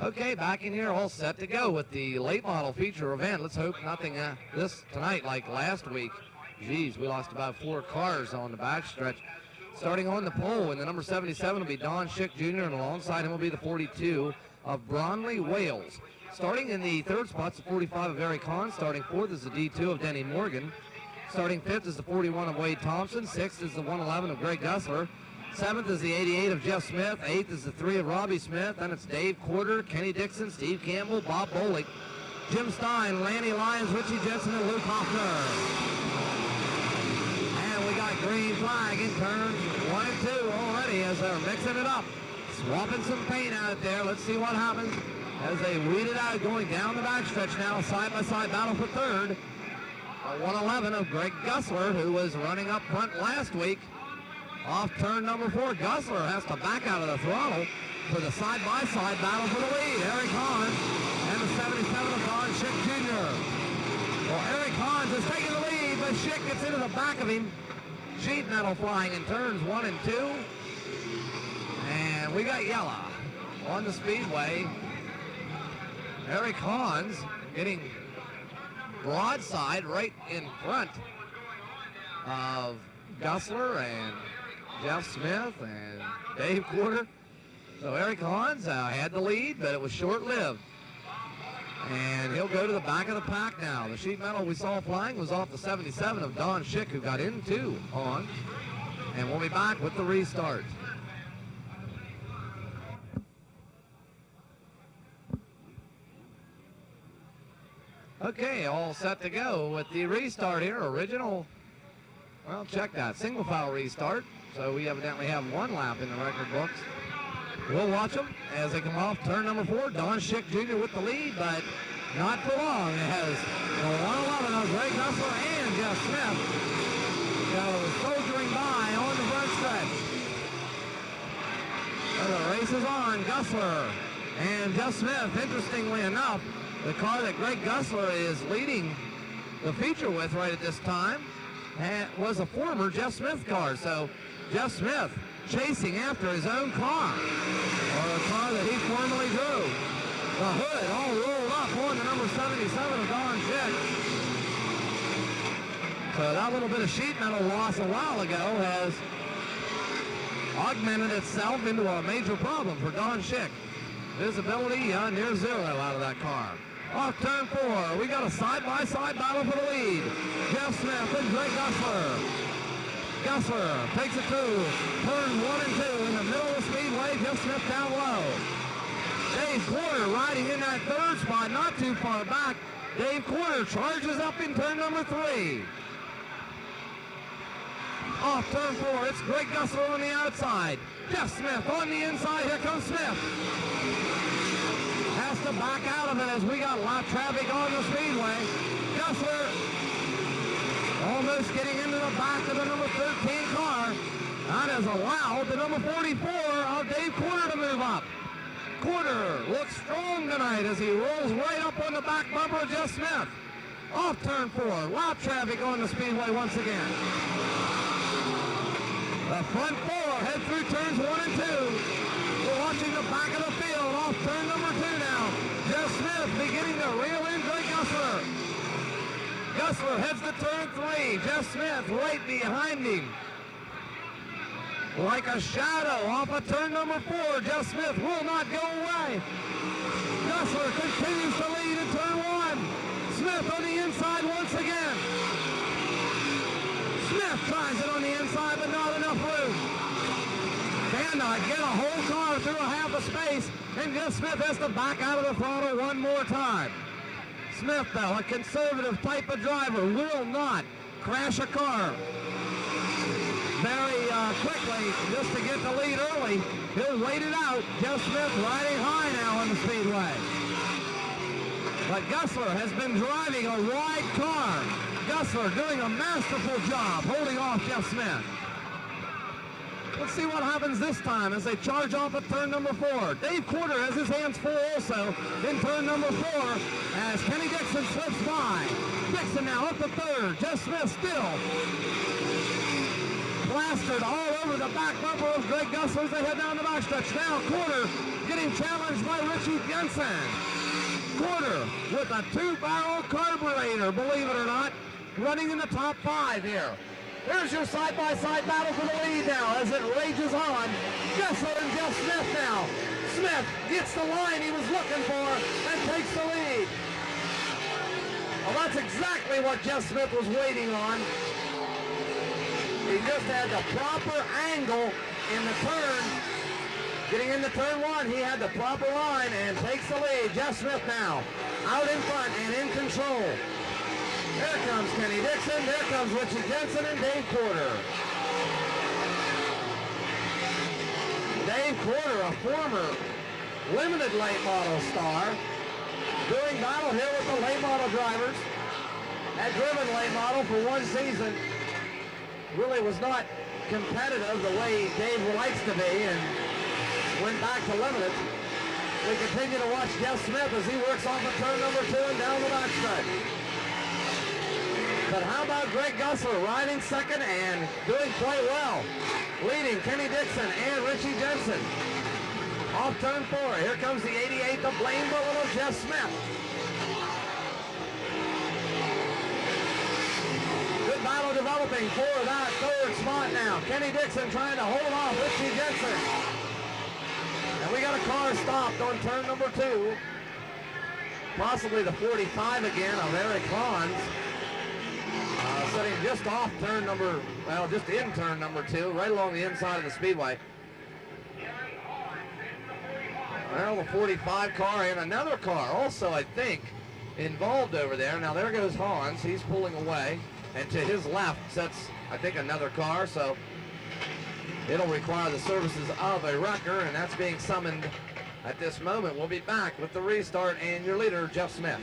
Okay, back in here, all set to go with the late model feature event. Let's hope nothing this tonight like last week. Geez, we lost about 4 cars on the backstretch. Starting on the pole, and the number 77 will be Don Schick Jr., and alongside him will be the 42 of Bronley Wales. Starting in the third spot is the 45 of Eric Hahn. Starting fourth is the D2 of Denny Morgan. Starting fifth is the 41 of Wade Thompson. Sixth is the 111 of Greg Gussler. Seventh is the 88 of Jeff Smith. Eighth is the 3 of Robbie Smith. Then it's Dave Corter, Kenny Dixon, Steve Campbell, Bob Bolick, Jim Stein, Lanny Lyons, Richie Jensen, and Luke Hoffner. And we got green flag in turns 1 and 2 already as they're mixing it up. Swapping some paint out there. Let's see what happens as they weed it out, going down the backstretch now. Side-by-side battle for third. A 111 of Greg Gussler, who was running up front last week. Off turn number 4, Gussler has to back out of the throttle for the side-by-side battle for the lead. Eric Hahn and the 77 of Don Schick Jr. Well, Eric Hahn is taking the lead, but Schick gets into the back of him. Sheet metal flying in turns 1 and 2. And we got yellow on the speedway. Eric Hahn's getting broadside right in front of Gussler and Jeff Smith and Dave Corter. So Eric Hahn's had the lead, but it was short-lived. And he'll go to the back of the pack now. The sheet metal we saw flying was off the 77 of Don Schick, who got into Hahn. And we'll be back with the restart. Okay, all set to go with the restart here. Original, well, check that, single file restart. So we evidently have 1 lap in the record books. We'll watch them as they come off turn number 4. Don Schick Jr. with the lead, but not for long. It has the 111 of Greg Gussler and Jeff Smith soldiering by on the front stretch. So the race is on. Gussler and Jeff Smith, interestingly enough, the car that Greg Gussler is leading the feature with right at this time was a former Jeff Smith car. So Jeff Smith chasing after his own car, or a car that he formerly drove. The hood all rolled up on the number 77 of Don Schick. So that little bit of sheet metal loss a while ago has augmented itself into a major problem for Don Schick. Visibility near zero out of that car. Off turn 4, we got a side-by-side battle for the lead. Jeff Smith and Greg Gussler. Gussler takes it to turn 1 and 2 in the middle of the speedway. Jeff Smith down low. Dave Corter riding in that third spot, not too far back. Dave Corter charges up in turn number 3. Off turn 4, it's Greg Gussler on the outside. Jeff Smith on the inside. Here comes Smith. Has to back out of it as we got a lot of traffic on the speedway. Gussler almost getting into the back of the number 13 car. That has allowed the number 44 of Dave Corter to move up. Corter looks strong tonight as he rolls right up on the back bumper of Jeff Smith. Off turn 4, loud traffic on the speedway once again. The front 4 head through turns 1 and 2. We're watching the back of the field off turn number 2 now. Jeff Smith beginning to reel in Greg Gussler. Gussler heads to turn 3. Jeff Smith right behind him. Like a shadow off of turn number 4. Jeff Smith will not go away. Gussler continues to lead in turn 1. Smith on the inside once again. Smith tries it on the inside, but not enough room. Cannot get a whole car through a half a space, and Jeff Smith has to back out of the throttle one more time. Smith, though, a conservative type of driver, will not crash a car very quickly just to get the lead early. He'll wait it out. Jeff Smith riding high now on the speedway. But Gussler has been driving a wide car. Gussler doing a masterful job holding off Jeff Smith. Let's see what happens this time as they charge off at turn number 4. Dave Corter has his hands full also in turn number 4 as Kenny Dixon slips by. Dixon now up to 3rd. Jeff Smith still plastered all over the back bumper of Greg Gussler as they head down the backstretch. Now Corter getting challenged by Richie Jensen. Corter with a 2-barrel carburetor, believe it or not, running in the top 5 here. Here's your side-by-side battle for the lead now as it rages on. Gussler and Jeff Smith now. Smith gets the line he was looking for and takes the lead. Well, that's exactly what Jeff Smith was waiting on. He just had the proper angle in the turn. Getting into turn 1, he had the proper line and takes the lead. Jeff Smith now out in front and in control. There comes Kenny Dixon. There comes Richie Jensen and Dave Corter. Dave Corter, a former limited late model star, doing battle here with the late model drivers. Had driven late model for 1 season. Really was not competitive the way Dave likes to be and went back to limited. We continue to watch Jeff Smith as he works off of turn number 2 and down the backstretch. But how about Greg Gussler riding second and doing quite well, leading Kenny Dixon and Richie Jensen. Off turn 4, here comes the 88, the Blaine Bullet of Jeff Smith. Good battle developing for that third spot now. Kenny Dixon trying to hold off Richie Jensen. And we got a car stopped on turn number 2. Possibly the 45 again of Eric Hans. Sitting just off turn number, well, just in turn number 2, right along the inside of the speedway. Well, the 45 car and another car also, I think, involved over there. Now there goes Hans, he's pulling away. And to his left sits, I think, another car, so it'll require the services of a wrecker, and that's being summoned at this moment. We'll be back with the restart and your leader, Jeff Smith.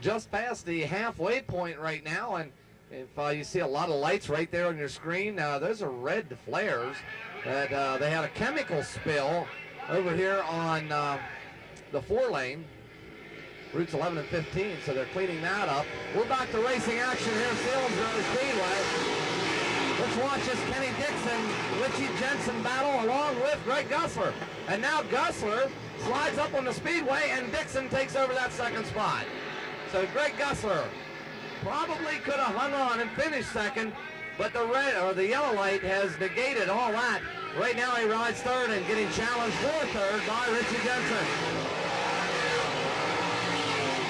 Just past the halfway point right now, and if you see a lot of lights right there on your screen, those are red flares. That they had a chemical spill over here on the 4-lane, routes 11 and 15, so they're cleaning that up. We're back to racing action here at Selinsgrove Speedway. Let's watch this Kenny Dixon, Richie Jensen battle along with Greg Gussler. And now Gussler slides up on the speedway and Dixon takes over that second spot. So Greg Gussler probably could have hung on and finished second, but the red or the yellow light has negated all that. Right now he rides third and getting challenged for third by Richie Jensen.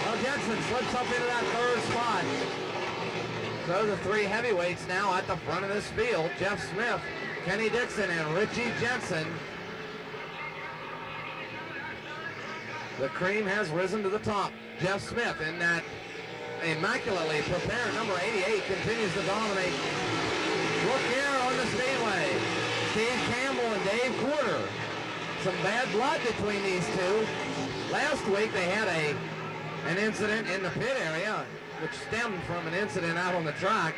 Well, Jensen slips up into that third spot. So the 3 heavyweights now at the front of this field, Jeff Smith, Kenny Dixon, and Richie Jensen. The cream has risen to the top. Jeff Smith in that immaculately prepared number 88 continues to dominate. Look here on the speedway. Steve Campbell and Dave Corter. Some bad blood between these two. Last week they had an incident in the pit area, which stemmed from an incident out on the track.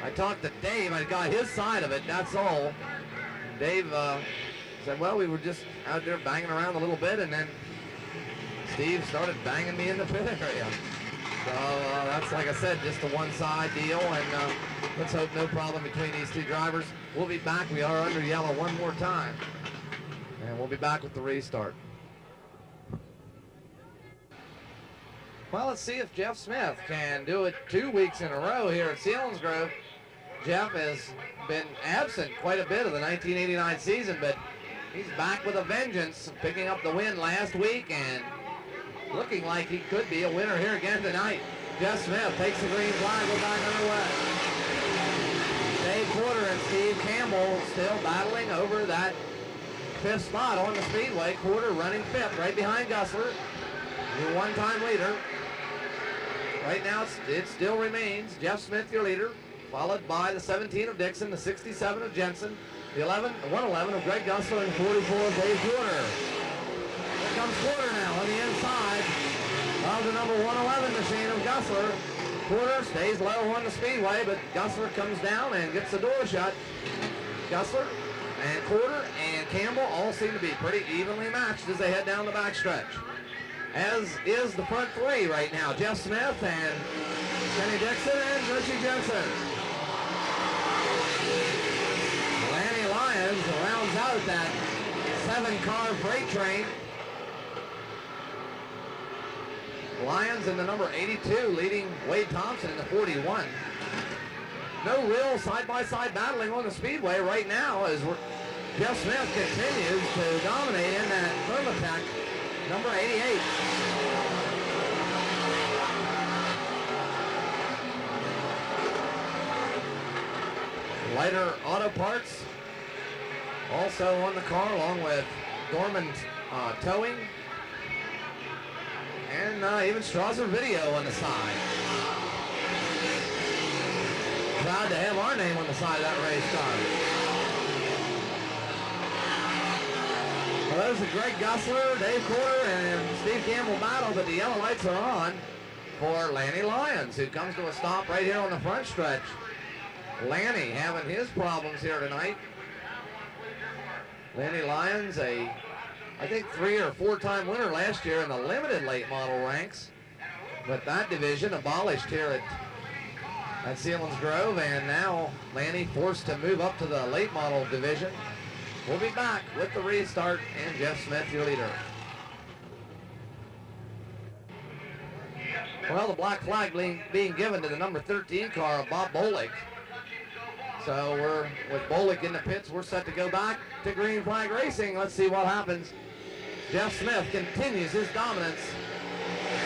I talked to Dave, I got his side of it, that's all. Dave said, well, we were just out there banging around a little bit, and then Steve started banging me in the pit area. So that's, like I said, just a one-side deal, and let's hope no problem between these two drivers. We'll be back. We are under yellow one more time, and we'll be back with the restart. Well, let's see if Jeff Smith can do it 2 weeks in a row here at Selinsgrove. Jeff has been absent quite a bit of the 1989 season, but he's back with a vengeance, picking up the win last week and looking like he could be a winner here again tonight. Jeff Smith takes the green flag, go back underway. Dave Corter and Steve Campbell still battling over that 5th spot on the speedway. Corter running 5th, right behind Gussler, your one-time leader. Right now, it still remains Jeff Smith, your leader, followed by the 17 of Dixon, the 67 of Jensen, the 111 of Greg Gussler, and 44 of Dave Corter. Here comes Corter now on the inside of the number 111 machine of Gussler. Corter stays low on the speedway, but Gussler comes down and gets the door shut. Gussler and Corter and Campbell all seem to be pretty evenly matched as they head down the backstretch. As is the front 3 right now. Jeff Smith and Kenny Dixon and Richie Jensen. Lanny Lyons rounds out that 7-car freight train. Lyons in the number 82, leading Wade Thompson in the 41. No real side-by-side battling on the speedway right now as Jeff Smith continues to dominate in that Thermatech, number 88. Lighter Auto Parts also on the car, along with Dorman Towing, and even Strasser Video on the side. Proud to have our name on the side of that race car. Well, there's a Greg Gussler, Dave Corter, and Steve Campbell battle, but the yellow lights are on for Lanny Lyons, who comes to a stop right here on the front stretch. Lanny having his problems here tonight. Lanny Lyons, I think 3- or 4-time winner last year in the limited late model ranks. But that division abolished here at Selinsgrove, and now Lanny forced to move up to the late model division. We'll be back with the restart and Jeff Smith, your leader. Well, the black flag being given to the number 13 car of Bob Bolick. So we're with Bolick in the pits. We're set to go back to green flag racing. Let's see what happens. Jeff Smith continues his dominance.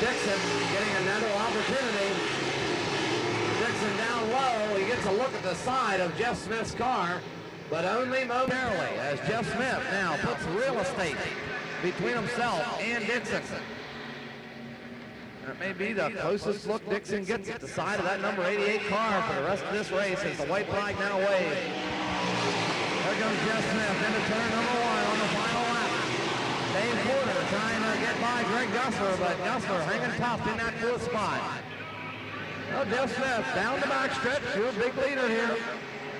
Dixon getting another opportunity. Dixon down low. He gets a look at the side of Jeff Smith's car, but only momentarily, as Jeff Smith now puts real estate between himself and Dixon. And it may be the closest look Dixon gets at the side of that number 88 car for the rest of this race as the white flag now waves. There goes Jeff Smith into turn number 1 on the final lap. Dave Corter trying to get by Greg Gussler, but Gussler hanging tough in that 4th spot. Well, Jeff Smith down the backstretch, you're a big leader here.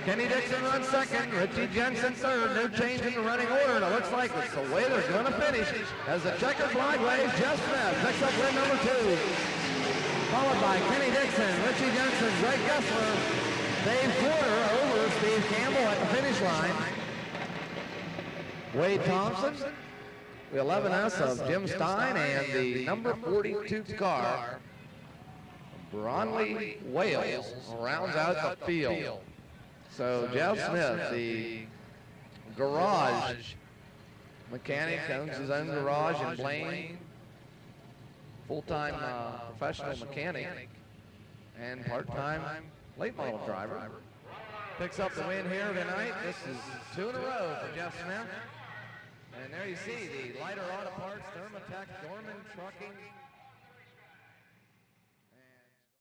Kenny Dixon runs 2nd, Richie Jensen 3rd, no change in the running order. It looks like it's the way they're going to finish. As the checker flag waves, Jeff Smith picks up win number 2. Followed by Kenny Dixon, Richie Jensen, Greg Gussler, Dave Corter over Steve Campbell at the finish line. Wade Thompson, the 11S of Jim Stein, and the number 42 car, Bronley Wales, rounds out the field. So Jeff Smith, the garage mechanic, owns his own garage in Blaine, full-time professional mechanic, and part-time late model driver. Picks up the win here tonight. This is 2 in a row for Jeff Smith. And there you see the lighter auto parts, Thermatech, Dorman Trucking,